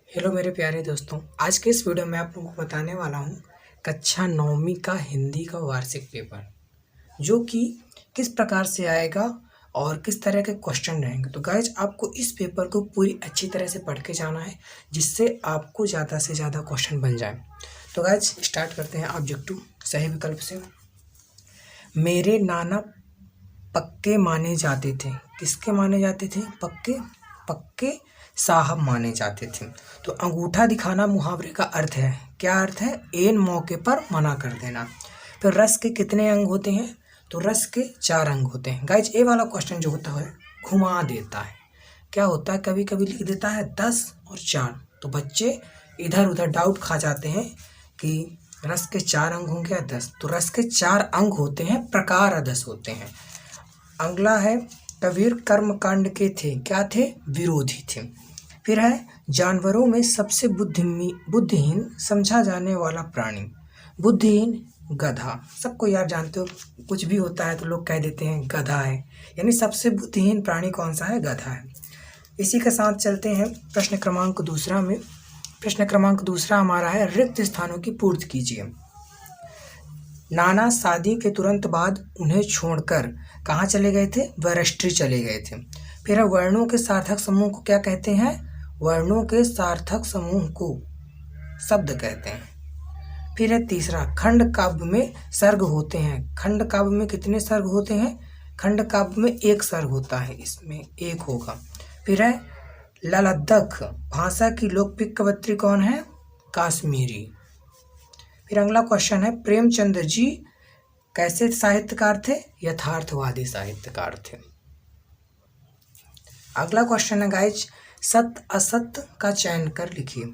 Hello मेरे प्यारे दोस्तों, आज के इस वीडियो में आप लोगों को बताने वाला हूँ कक्षा 9वीं का हिंदी का वार्षिक पेपर, जो कि किस प्रकार से आएगा और किस तरह के क्वेश्चन रहेंगे। तो गाइज आपको इस पेपर को पूरी अच्छी तरह से पढ़ के जाना है, जिससे आपको ज़्यादा से ज़्यादा क्वेश्चन बन जाए। तो गाइज स्टार्ट करते हैं ऑब्जेक्टिव सही विकल्प से। मेरे नाना पक्के माने जाते थे। किसके माने जाते थे? पक्के पक्के साहब माने जाते थे। तो अंगूठा दिखाना मुहावरे का अर्थ है। क्या अर्थ है? एन मौके पर मना कर देना। तो रस के कितने अंग होते हैं? तो रस के 4 अंग होते हैं। गाइज ये वाला क्वेश्चन जो होता है घुमा देता है। क्या होता है, कभी कभी लिख देता है 10 और 4, तो बच्चे इधर उधर डाउट खा जाते हैं कि रस के 4 अंग होंगे या 10। तो रस के 4 अंग होते हैं, प्रकार 10 होते हैं। अगला है कबीर कर्मकांड के थे। क्या थे? विरोधी थे। फिर है जानवरों में सबसे बुद्धिहीन समझा जाने वाला प्राणी। बुद्धिहीन गधा। सबको यार जानते हो, कुछ भी होता है तो लोग कह देते हैं गधा है, यानी सबसे बुद्धिहीन प्राणी कौन सा है? गधा है। इसी के साथ चलते हैं प्रश्न क्रमांक दूसरा में। प्रश्न क्रमांक दूसरा हमारा है रिक्त स्थानों की पूर्ति कीजिए। नाना शादी के तुरंत बाद उन्हें छोड़कर कहाँ चले गए थे? वरष्टी चले गए थे। फिर वर्णों के सार्थक समूह को क्या कहते हैं? वर्णों के सार्थक समूह को शब्द कहते हैं। फिर है तीसरा खंड काव्य में सर्ग होते हैं। खंड काव्य में कितने सर्ग होते हैं? खंड काव्य में 1 सर्ग होता है, इसमें 1 होगा। फिर है ललद्दख भाषा की लोकप्रिय कवयित्री कौन है? काश्मीरी। फिर अगला क्वेश्चन है प्रेमचंद्र जी कैसे साहित्यकार थे? यथार्थवादी साहित्यकार थे। अगला क्वेश्चन है गाइज सत्य असत्य का चयन कर लिखिए।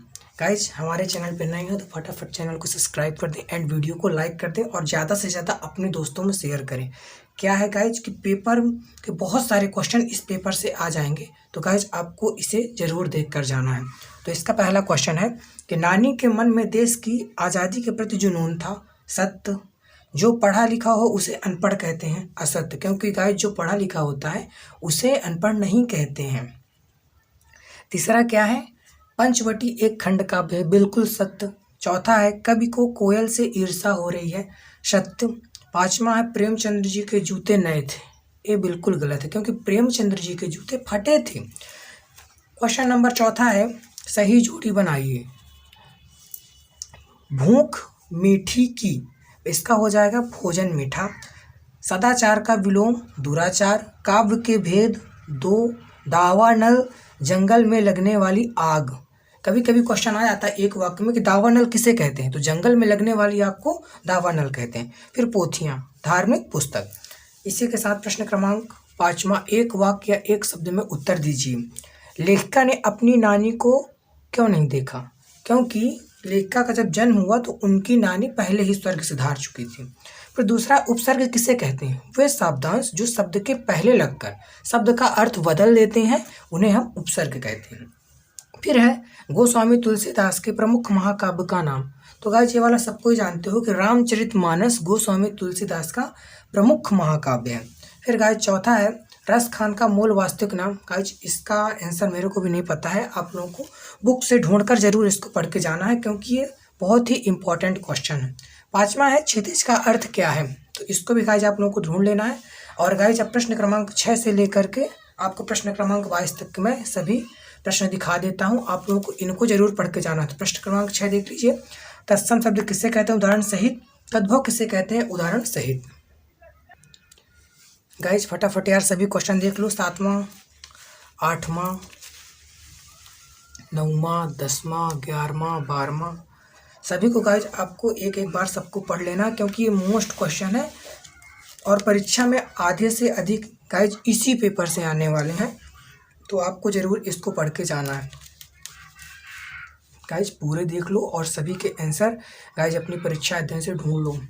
गाइज हमारे चैनल पर नए हो तो फटाफट चैनल को सब्सक्राइब कर दें एंड वीडियो को लाइक कर दें और ज़्यादा से ज़्यादा अपने दोस्तों में शेयर करें। क्या है गाइज कि पेपर के बहुत सारे क्वेश्चन इस पेपर से आ जाएंगे, तो गाइज आपको इसे ज़रूर देख कर जाना है। तो इसका पहला क्वेश्चन है कि नानी के मन में देश की आज़ादी के प्रति जुनून था। सत्य। जो पढ़ा लिखा हो उसे अनपढ़ कहते हैं। असत्य, क्योंकि गाइज जो पढ़ा लिखा होता है उसे अनपढ़ नहीं कहते हैं। तीसरा क्या है? पंचवटी एक खंड काव्य है। बिल्कुल सत्य। चौथा है कवि को कोयल से ईर्षा हो रही है। सत्य। पांचवा है प्रेमचंद्र जी के जूते नए थे। ये बिल्कुल गलत है, क्योंकि प्रेमचंद्र जी के जूते फटे थे। क्वेश्चन नंबर चौथा है सही जोड़ी बनाइए। भूख मीठी की, इसका हो जाएगा भोजन मीठा। सदाचार का विलोम दुराचार। काव्य के भेद 2। दावानल जंगल में लगने वाली आग। कभी कभी क्वेश्चन आ जाता है एक वाक्य में कि दावानल किसे कहते हैं, तो जंगल में लगने वाली आग को दावानल कहते हैं। फिर पोथियां धार्मिक पुस्तक। इसी के साथ प्रश्न क्रमांक 5वां एक वाक्य या एक शब्द में उत्तर दीजिए। लेखिका ने अपनी नानी को क्यों नहीं देखा? क्योंकि लेखिका का जब जन्म हुआ तो उनकी नानी पहले ही स्वर्ग सिधार चुकी थी। फिर दूसरा उपसर्ग किसे कहते हैं? वे शब्दांश जो शब्द के पहले लगकर शब्द का अर्थ बदल देते हैं, उन्हें हम उपसर्ग कहते हैं। फिर है गोस्वामी तुलसीदास के प्रमुख महाकाव्य का नाम। तो गाइस ये वाला सबको ही जानते हो कि रामचरितमानस गोस्वामी तुलसीदास का प्रमुख महाकाव्य है। फिर गाइस चौथा है रस खान का मूल वास्तविक नाम। गाइस इसका आंसर मेरे को भी नहीं पता है, आप लोगों को बुक से ढूंढकर जरूर इसको पढ़ के जाना है, क्योंकि ये बहुत ही इंपॉर्टेंट क्वेश्चन है। 5वां है क्षितिज का अर्थ क्या है? तो इसको भी गाइस आप लोगों को ढूंढ लेना है। और गाइस अब प्रश्न क्रमांक 6 से लेकर के आपको प्रश्न क्रमांक 22 तक मैं सभी प्रश्न दिखा देता हूं, आप लोगों को इनको जरूर पढ़ के जाना है। तो प्रश्न क्रमांक 6 देख लीजिए। तत्सम शब्द किसे कहते हैं? उदाहरण सहित। तद्भव किसे कहते हैं? उदाहरण सहित। गाइस फटाफट यार सभी क्वेश्चन देख लो। 7वां 8वां 9वां 10वां 11वां 12वां सभी को गाइस आपको एक एक बार सबको पढ़ लेना, क्योंकि ये मोस्ट क्वेश्चन है और परीक्षा में आधे से अधिक गाइस इसी पेपर से आने वाले हैं, तो आपको जरूर इसको पढ़ के जाना है। गाइस पूरे देख लो और सभी के आंसर गाइस अपनी परीक्षा अध्ययन से ढूंढ लो।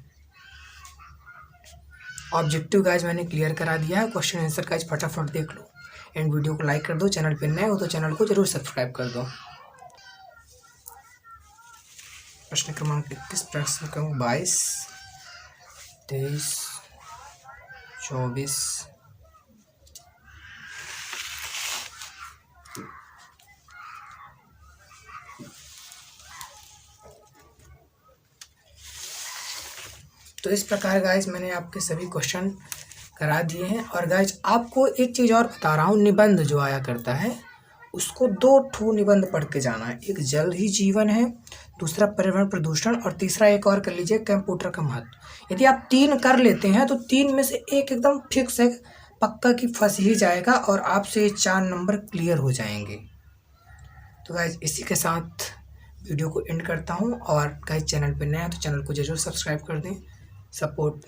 ऑब्जेक्टिव गाइस मैंने क्लियर करा दिया है, क्वेश्चन आंसर गाइस फटाफट देख लो एंड वीडियो को लाइक कर दो। चैनल पर नए हो तो चैनल को जरूर सब्सक्राइब कर दो। प्रश्न क्रमांक 21, प्रश्न क्रमांक 22 23 24 25 तो इस प्रकार गाइज मैंने आपके सभी क्वेश्चन करा दिए हैं। और गाइज आपको एक चीज़ और बता रहा हूँ, निबंध जो आया करता है उसको 2 ठो निबंध पढ़ के जाना है। एक जल ही जीवन है, दूसरा पर्यावरण प्रदूषण, और तीसरा एक और कर लीजिए कंप्यूटर का महत्व। यदि आप 3 कर लेते हैं तो 3 में से एक एकदम फिक्स है, पक्का कि फंस ही जाएगा और आपसे 4 नंबर क्लियर हो जाएंगे। तो गाइज इसी के साथ वीडियो को एंड करता हूँ। और गाइज चैनल पे नया है तो चैनल को जरूर सब्सक्राइब कर दें। सपोर्ट